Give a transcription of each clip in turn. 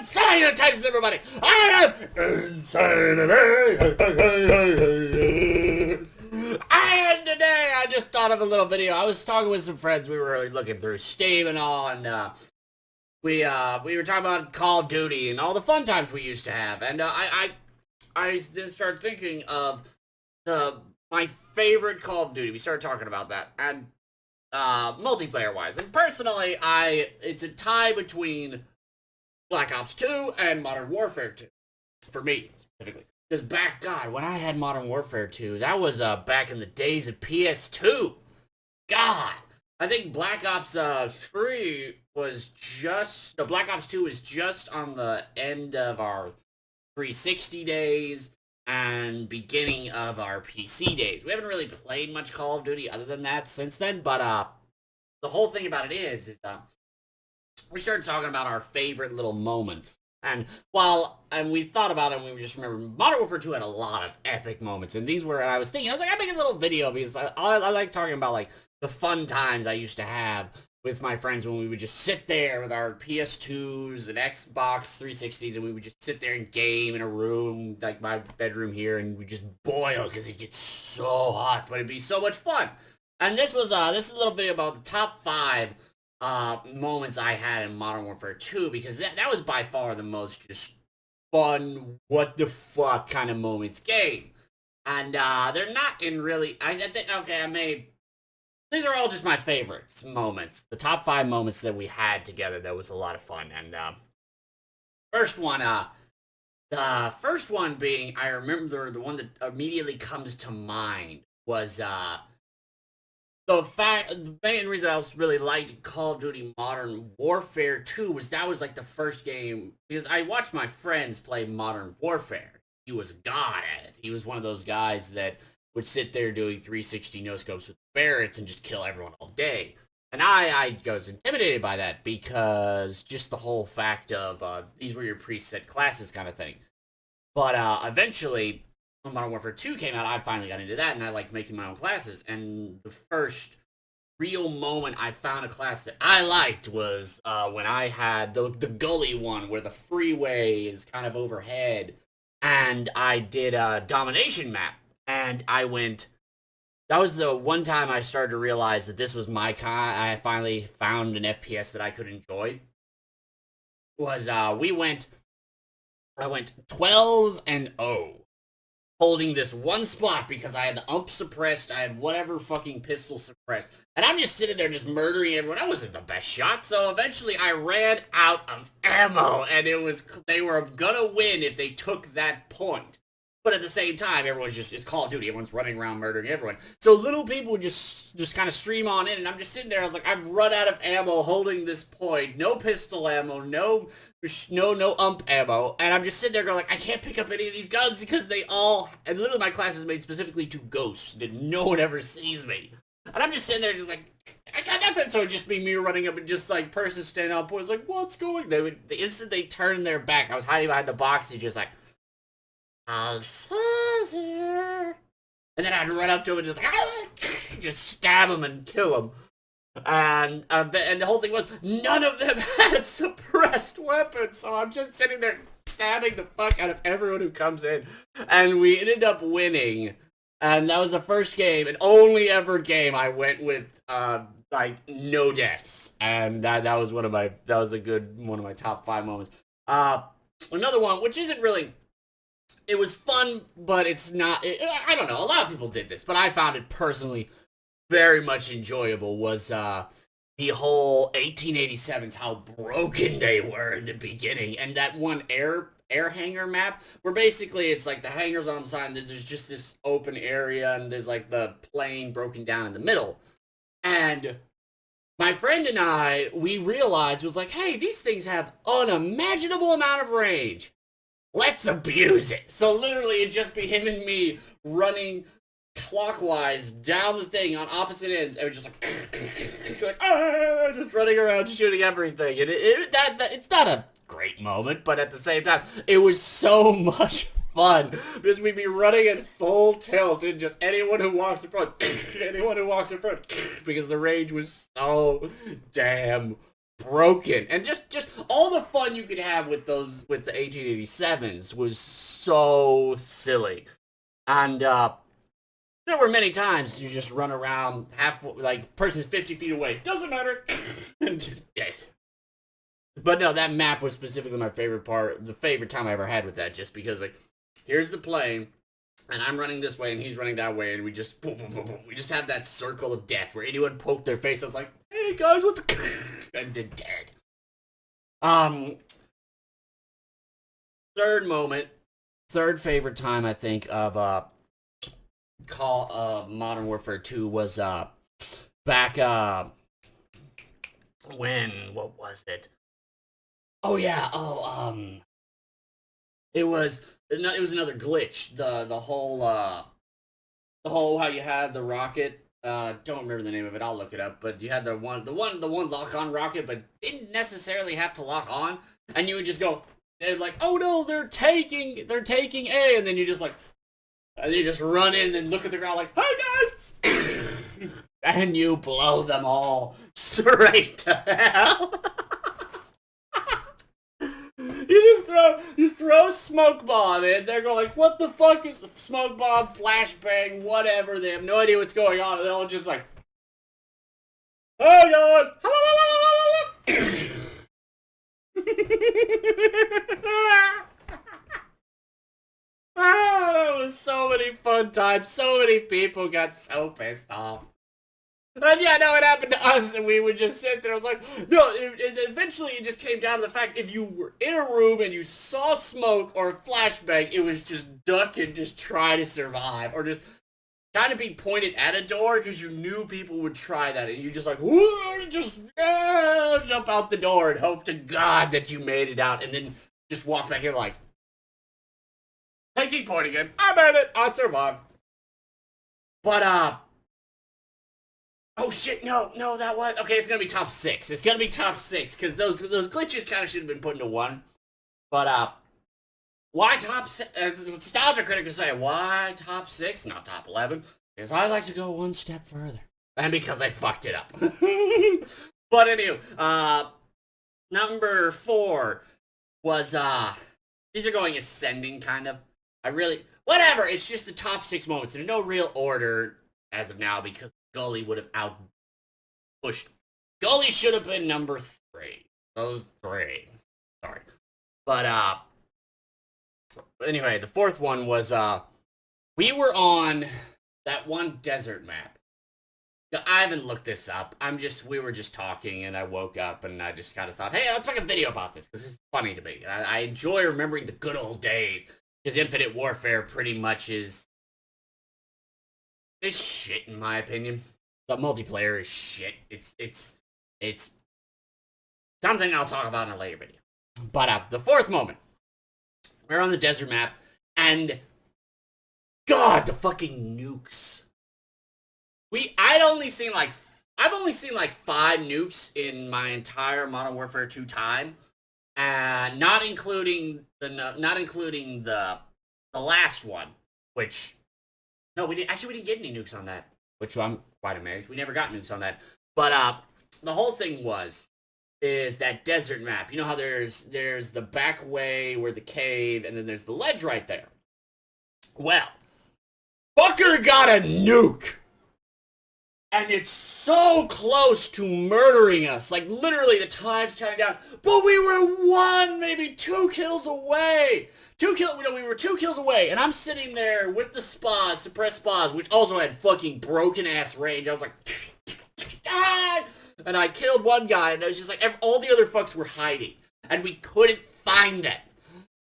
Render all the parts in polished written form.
Salutations, everybody! I am Insanity! And today I just thought of a little video. I was talking with some friends. We were looking through Steam and all, and we were talking about Call of Duty and all the fun times we used to have. And I then started thinking of my favorite Call of Duty. We started talking about that, and multiplayer wise. And personally, it's a tie between Black Ops 2 and Modern Warfare 2. For me, specifically. Because God, when I had Modern Warfare 2, that was back in the days of PS2. God! I think Black Ops 3 was just... No, Black Ops 2 was just on the end of our 360 days and beginning of our PC days. We haven't really played much Call of Duty other than that since then, but the whole thing about it is we started talking about our favorite little moments. And we thought about it, and we just remember Modern Warfare 2 had a lot of epic moments, and these were, and I was thinking, I was like, I'd make a little video because I like talking about, like, the fun times I used to have with my friends when we would just sit there with our PS2s and Xbox 360s, and we would just sit there and game in a room, like my bedroom here, and we just boil because it gets so hot, but it'd be so much fun. And this is a little video about the top 5 moments I had in Modern Warfare 2, because that was by far the most just fun, what the fuck kind of moments game. And they're not in really, I think, okay, these are all just my favorites moments. The top 5 moments that we had together that was a lot of fun. And the first one being, I remember the one that immediately comes to mind was the main reason I was really liked Call of Duty Modern Warfare 2 was that was like the first game, because I watched my friends play Modern Warfare. He was a god at it. He was one of those guys that would sit there doing 360 no-scopes with Barretts and just kill everyone all day. And I was intimidated by that because just the whole fact of these were your preset classes kind of thing. But eventually, when Modern Warfare 2 came out, I finally got into that, and I liked making my own classes. And the first real moment I found a class that I liked was when I had the gully one, where the freeway is kind of overhead, and I did a domination map, and that was the one time I started to realize that this was my kind. I finally found an FPS that I could enjoy. I went 12-0. Holding this one spot because I had the ump suppressed, I had whatever fucking pistol suppressed, and I'm just sitting there just murdering everyone. I wasn't the best shot, so eventually I ran out of ammo, and they were gonna win if they took that point. But at the same time, it's Call of Duty, everyone's running around murdering everyone. So little people would just kind of stream on in, and I'm just sitting there, I was like, I've run out of ammo holding this point, no pistol ammo, no ump ammo, and I'm just sitting there going like, I can't pick up any of these guns because and literally my class is made specifically to ghosts, that no one ever sees me. And I'm just sitting there just like, I got nothing, so it'd just be me running up and just like, person standing on point, like, what's going? The instant they turned their back, I was hiding behind the box, and just like, I'll here. And then I'd run up to him and just like, just stab him and kill him. And the whole thing was, none of them had suppressed weapons, so I'm just sitting there stabbing the fuck out of everyone who comes in. And we ended up winning. And that was the first game, and only ever game I went with, like, no deaths. And that was one of my top 5 moments. Another one, which isn't really... It was fun, but it's not... I don't know, a lot of people did this, but I found it personally very much enjoyable, was the whole 1887s, how broken they were in the beginning, and that one air hangar map, where basically it's like the hangars on the side, and there's just this open area, and there's like the plane broken down in the middle. And my friend and I, we realized, was like, hey, these things have unimaginable amount of range. Let's abuse it. So literally it'd just be him and me running clockwise down the thing on opposite ends, and we're just like, just running around shooting everything. And it's not a great moment, but at the same time, it was so much fun because we'd be running at full tilt, and just anyone who walks in front, because the range was so damn broken. And just all the fun you could have with those, with the 1887s was so silly. And there were many times you just run around half, like, person 50 feet away, doesn't matter, and just dead. But no, that map was specifically my favorite part, the favorite time I ever had with that, just because, like, here's the plane, and I'm running this way, and he's running that way, and we just, boom, boom, boom, boom. We just have that circle of death where anyone poked their face, I was like, hey guys, what the, and then dead. Third moment, third favorite time, I think, of, Call of Modern Warfare 2 was, back, when, what was it? Oh yeah, it was another glitch. The whole how you had the rocket. Don't remember the name of it. I'll look it up. But you had the one lock on rocket, but didn't necessarily have to lock on. And you would just go, like, oh no, they're taking A, and then you just like, and you just run in and look at the ground like, hey guys, and you blow them all straight to hell. You throw a smoke bomb in. They're going like, what the fuck is smoke bomb, flashbang, whatever. They have no idea what's going on. And they're all just like, oh god. That was so many fun times. So many people got so pissed off. And yeah, no, it happened to us, and we would just sit there. I was like, no, eventually it just came down to the fact, if you were in a room and you saw smoke or a flashbang, it was just duck and just try to survive, or just kind of be pointed at a door, because you knew people would try that, and you just like, just jump out the door and hope to God that you made it out, and then just walk back here like, I keep pointing again, I made it, I survived. But, oh shit, no, that one. Okay, it's gonna be top 6. It's gonna be top 6, because those glitches kind of should have been put into 1. But, why top 6? Nostalgia Critic would say, why top 6, not top 11? Because I like to go one step further. And because I fucked it up. But anyway, number 4 was, these are going ascending, kind of. Whatever, it's just the top 6 moments. There's no real order as of now, because Gully would have pushed. Gully should have been number 3. Those 3. Sorry. But, anyway, the 4th one was, we were on that one desert map. I haven't looked this up. We were just talking, and I woke up, and I just kind of thought, hey, let's make a video about this, because it's funny to me. I enjoy remembering the good old days, because Infinite Warfare pretty much is shit, in my opinion. The multiplayer is shit. It's something I'll talk about in a later video. But, the 4th moment. We're on the desert map, and God, the fucking nukes. I've only seen like 5 nukes in my entire Modern Warfare 2 time, and not including the last one, which, no, we didn't get any nukes on that, which I'm quite amazed. We never got nukes on that. But the whole thing is that desert map. You know how there's the back way where the cave, and then there's the ledge right there. Well, fucker got a nuke, and it's so close to murdering us. Like, literally, the time's counting down. But we were maybe 2 kills away. We were 2 kills away, and I'm sitting there with the suppressed spas, which also had fucking broken-ass range. I was like, ah! And I killed one guy, and it was just like, all the other fucks were hiding, and we couldn't find them.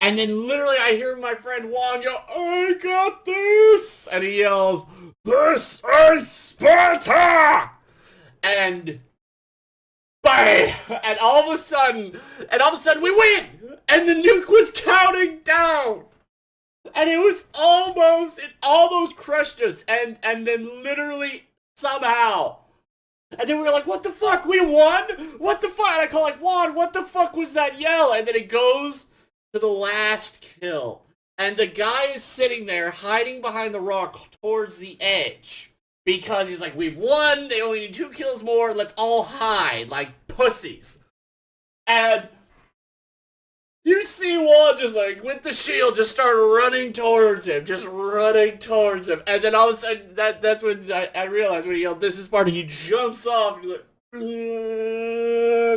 And then literally I hear my friend Juan go, I got this! And he yells, this is Sparta! And bang! And all of a sudden we win! And the nuke was counting down! And it almost crushed us, and then literally, somehow. And then we were like, what the fuck, we won? What the fuck? And I call like, Juan, what the fuck was that yell? And then it goes to the last kill. And the guy is sitting there hiding behind the rock towards the edge. Because he's like, we've won, they only need 2 kills more, let's all hide like pussies. And you see Wall just like, with the shield, just start running towards him. Just running towards him. And then all of a sudden, that's when I realized when he yelled, this is part, he jumps off. And he's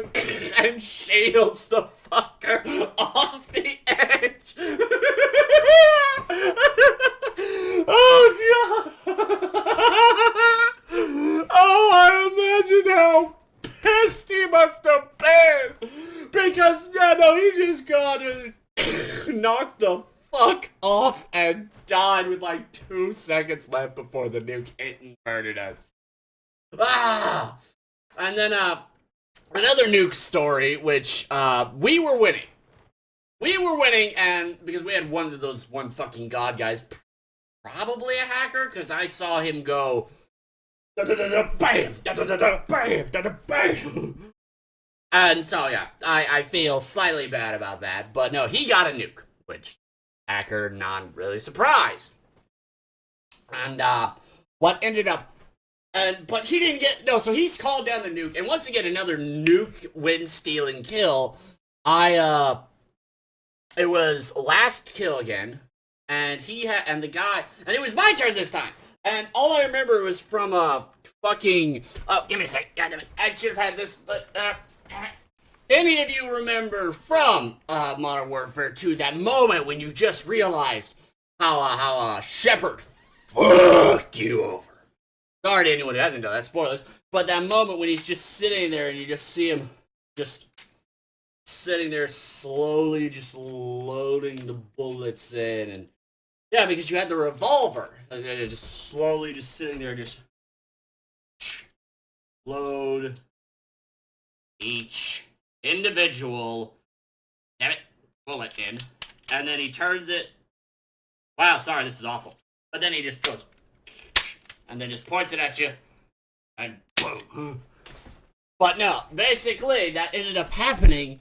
like, and shields the fucker off the edge. Oh, God. Oh, I imagine how pissed he must have been. Because, yeah, no, he just got knocked the fuck off and died with like 2 seconds left before the nuke hit and murdered us. Ah! And then, another nuke story, which, we were winning. We were winning, and because we had one of those one fucking god guys, probably a hacker, because I saw him go bam, bam, bam. And so, yeah, I feel slightly bad about that. But no, he got a nuke, which, hacker, not really surprised. And, what ended up, but he didn't get, no, so he's called down the nuke. And once again, another nuke win, steal, and kill. It was last kill again. And and the guy, and it was my turn this time. And all I remember was from fucking, oh, give me a sec, goddammit, I should have had this, but, any of you remember from, Modern Warfare 2, that moment when you just realized how Shepard fucked you over? Sorry to anyone who hasn't done that, spoilers, but that moment when he's just sitting there and you just see him just sitting there slowly just loading the bullets in, and yeah, because you had the revolver, and then just slowly just sitting there, just load each individual, damn it, bullet in, and then he turns it, wow, sorry, this is awful, but then he just goes, and then just points it at you, and boom. But no, basically, that ended up happening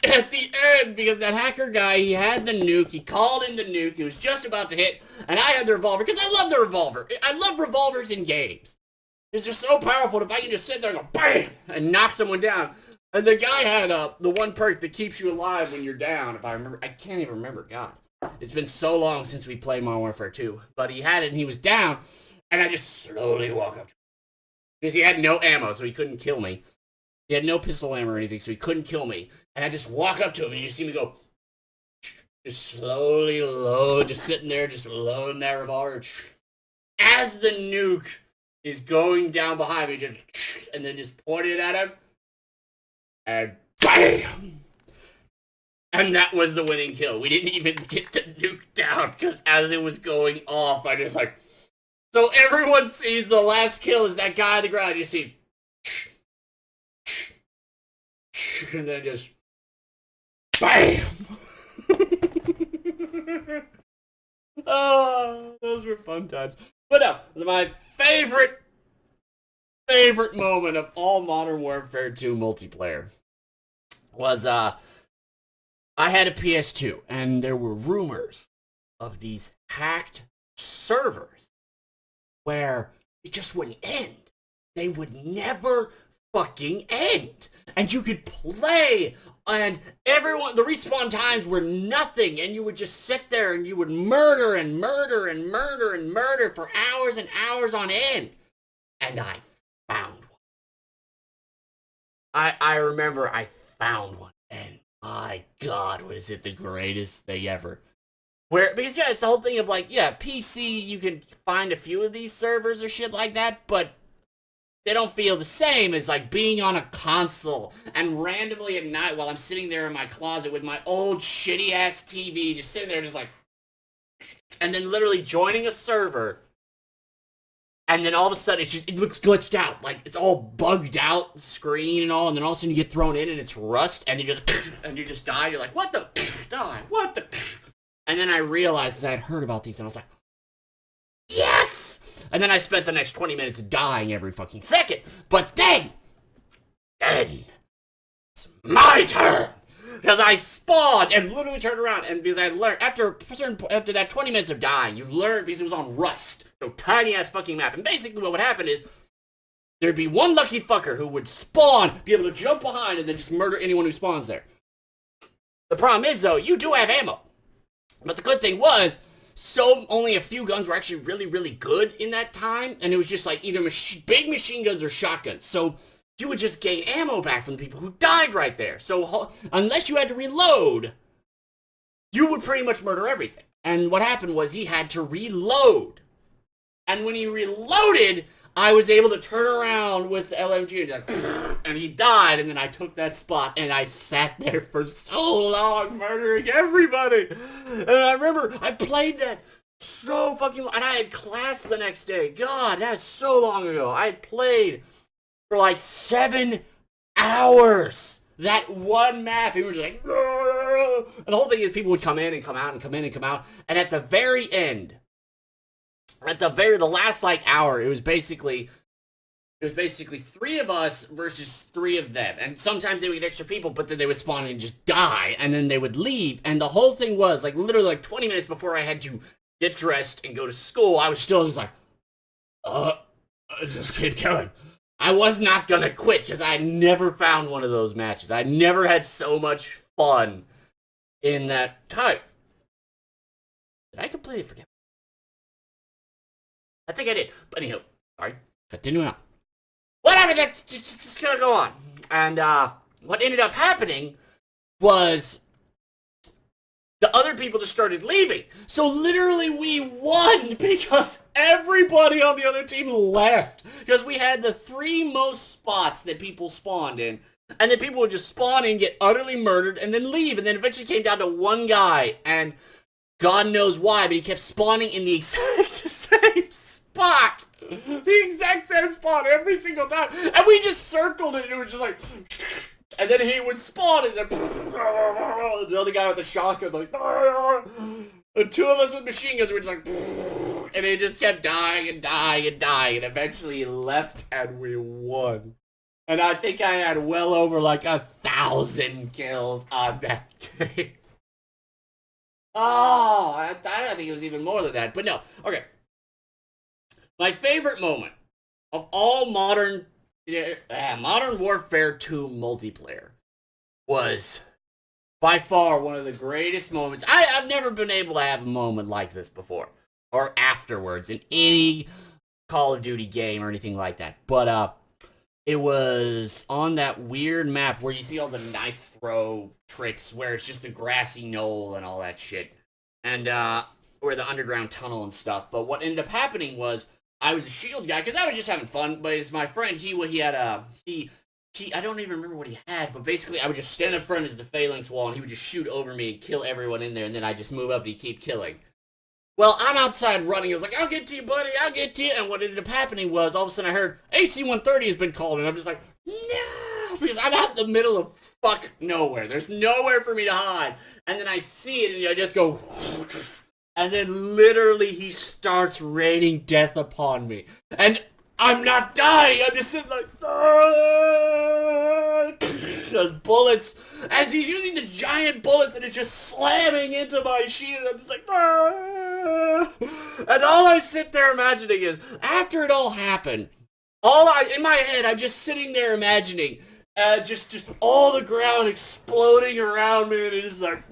at the end, because that hacker guy, he had the nuke, he called in the nuke, he was just about to hit, and I had the revolver, because I love the revolver. I love revolvers in games. It's just so powerful, if I can just sit there and go, BAM! And knock someone down. And the guy had the one perk that keeps you alive when you're down, if I remember. I can't even remember, God. It's been so long since we played Modern Warfare 2. But he had it, and he was down, and I just slowly walk up to him. Because he had no ammo, so he couldn't kill me. He had no pistol ammo or anything, so he couldn't kill me. And I just walk up to him, and you see me go, just slowly load, just sitting there, just loading that revolver. As the nuke is going down behind me, just, and then just pointing it at him, and BAM! And that was the winning kill. We didn't even get the nuke down, because as it was going off, I just like, so everyone sees the last kill is that guy on the ground, you see, and then just BAM! Oh, those were fun times. But no, my favorite moment of all Modern Warfare 2 multiplayer was, I had a PS2, and there were rumors of these hacked servers where it just wouldn't end. They would never fucking end. And you could play, and everyone, the respawn times were nothing, and you would just sit there and you would murder and murder and murder and murder for hours and hours on end. And I found one. I remember I found one, and my God, was it the greatest thing ever. Because yeah, it's the whole thing of like, yeah, PC, you can find a few of these servers or shit like that, but they don't feel the same as like being on a console and randomly at night while I'm sitting there in my closet with my old shitty ass TV, just sitting there just like, and then literally joining a server, and then all of a sudden it looks glitched out, like it's all bugged out screen and all, and then all of a sudden you get thrown in and it's rust, and you just die. You're like, what the die? What the? And then I realized I had heard about these, and I was like, yes! And then I spent the next 20 minutes dying every fucking second. But then it's my turn! Because I spawned and literally turned around, and because I learned, after that 20 minutes of dying, you learn, because it was on Rust, so tiny ass fucking map, and basically what would happen is, there'd be one lucky fucker who would spawn, be able to jump behind, and then just murder anyone who spawns there. The problem is, though, you do have ammo. But the good thing was, only a few guns were actually really, really good in that time, and it was just like either big machine guns or shotguns. So you would just gain ammo back from the people who died right there. So unless you had to reload, you would pretty much murder everything. And what happened was he had to reload. And when he reloaded, I was able to turn around with the LMG and he died, and then I took that spot and I sat there for so long murdering everybody. And I remember I played that so fucking long, and I had class the next day. God, that's so long ago. I had played for like 7 hours. That one map, it was like, and the whole thing is people would come in and come out and come in and come out, and at the very end, the last like hour, it was basically 3 of us versus 3 of them, and sometimes they would get extra people, but then they would spawn and just die, and then they would leave, and the whole thing was like literally like 20 minutes before I had to get dressed and go to school, I was still just like, just keep going. I was not gonna quit because I had never found one of those matches. I never had so much fun in that time. Did I completely forget? I think I did. But anyhow, sorry. Continuing on. Whatever, that's just gonna go on. And what ended up happening was the other people just started leaving. So literally we won because everybody on the other team left. Because we had the 3 most spots that people spawned in. And then people would just spawn in, get utterly murdered, and then leave. And then eventually came down to one guy. And God knows why, but he kept spawning in the exact same spot. The exact same spot every single time. And we just circled it, and it was just like... And then he would spawn, and then the other guy with the shotgun, like, and 2 of us with machine guns were just like, and he just kept dying and dying and dying, and eventually he left, and we won. And I think I had well over like 1,000 kills on that game. Oh, I think it was even more than that, but no. Okay. My favorite moment of all Modern Warfare 2 multiplayer was by far one of the greatest moments. I've never been able to have a moment like this before or afterwards in any Call of Duty game or anything like that. But it was on that weird map where you see all the knife throw tricks where it's just a grassy knoll and all that shit. And where the underground tunnel and stuff. But what ended up happening was I was a shield guy, because I was just having fun, but as my friend, he had I don't even remember what he had, but basically I would just stand in front of the phalanx wall, and he would just shoot over me and kill everyone in there, and then I'd just move up and he'd keep killing. Well, I'm outside running, I was like, I'll get to you, buddy, I'll get to you, and what ended up happening was, all of a sudden I heard, AC-130 has been called, and I'm just like, no, because I'm out in the middle of fuck nowhere, there's nowhere for me to hide, and then I see it, and I just go... And then literally he starts raining death upon me. And I'm not dying. I'm just sitting like, those bullets. As he's using the giant bullets and it's just slamming into my shield. I'm just like, and all I sit there imagining is, after it all happened, in my head, I'm just sitting there imagining, just all the ground exploding around me, and it's like,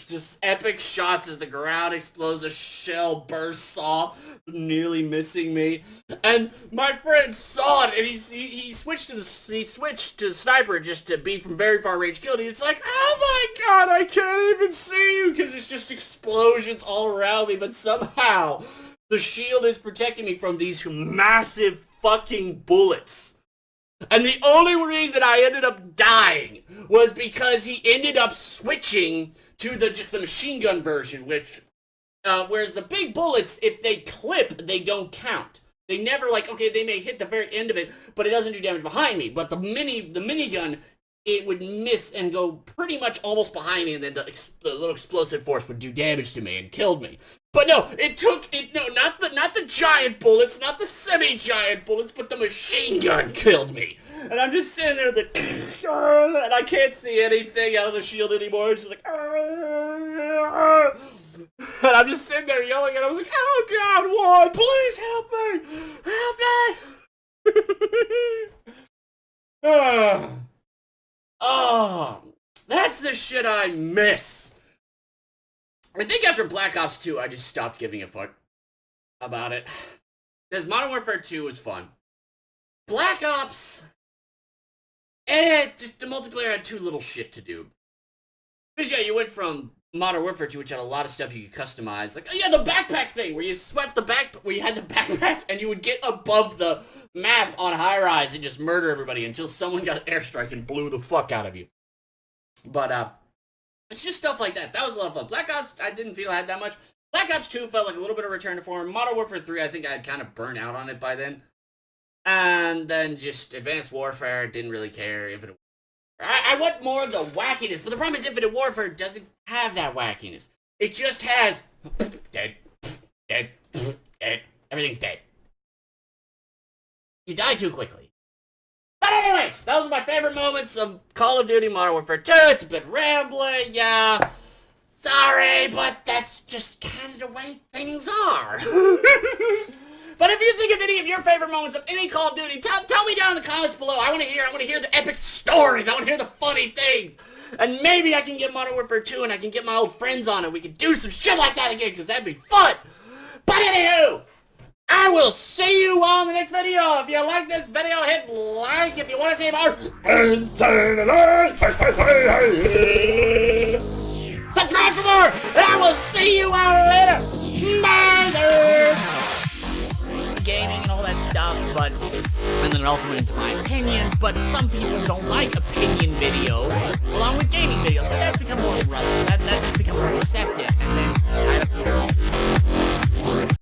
just epic shots as the ground explodes, a shell bursts off, nearly missing me. And my friend saw it, and he switched to the sniper just to be from very far range kill. And it's like, oh my god, I can't even see you, because it's just explosions all around me. But somehow the shield is protecting me from these massive fucking bullets. And the only reason I ended up dying was because he ended up switching to just the machine gun version, which, whereas the big bullets, if they clip, they don't count. They never, like, okay, they may hit the very end of it, but it doesn't do damage behind me. But the minigun, it would miss and go pretty much almost behind me, and then the little explosive force would do damage to me and killed me. But no, not the giant bullets, not the semi-giant bullets, but the machine gun killed me. And I'm just sitting there, and I can't see anything out of the shield anymore. It's just like, And I'm just sitting there yelling, and I was like, oh God, why? Please help me! Help me! Oh, that's the shit I miss. I think after Black Ops 2, I just stopped giving a fuck about it. Because Modern Warfare 2 was fun. Black Ops, just the multiplayer had too little shit to do. Because yeah, you went from Modern Warfare 2, which had a lot of stuff you could customize. Like, oh yeah, the backpack thing, where you swept the where you had the backpack, and you would get above the map on high rise and just murder everybody until someone got an airstrike and blew the fuck out of you. But, it's just stuff like that. That was a lot of fun. Black Ops, I didn't feel I had that much. Black Ops 2 felt like a little bit of return to form. Modern Warfare 3, I think I had kind of burned out on it by then. And then just Advanced Warfare, didn't really care. Infinite I want more of the wackiness, but the problem is Infinite Warfare doesn't have that wackiness. It just has dead, dead, dead. Everything's dead. You die too quickly. But anyway, those are my favorite moments of Call of Duty Modern Warfare 2. It's a bit rambling, yeah. Sorry, but that's just kind of the way things are. But if you think of any of your favorite moments of any Call of Duty, tell me down in the comments below. I want to hear the epic stories. I want to hear the funny things. And maybe I can get Modern Warfare 2 and I can get my old friends on it. We can do some shit like that again, because that'd be fun. But anywho, I will see you all in the next video. If you like this video, hit like. If you want to see more, subscribe for more. And I will see you all later. Bye. Gaming and all that stuff, and then it also went into my opinions, but some people don't like opinion videos along with gaming videos, but that's become more relevant.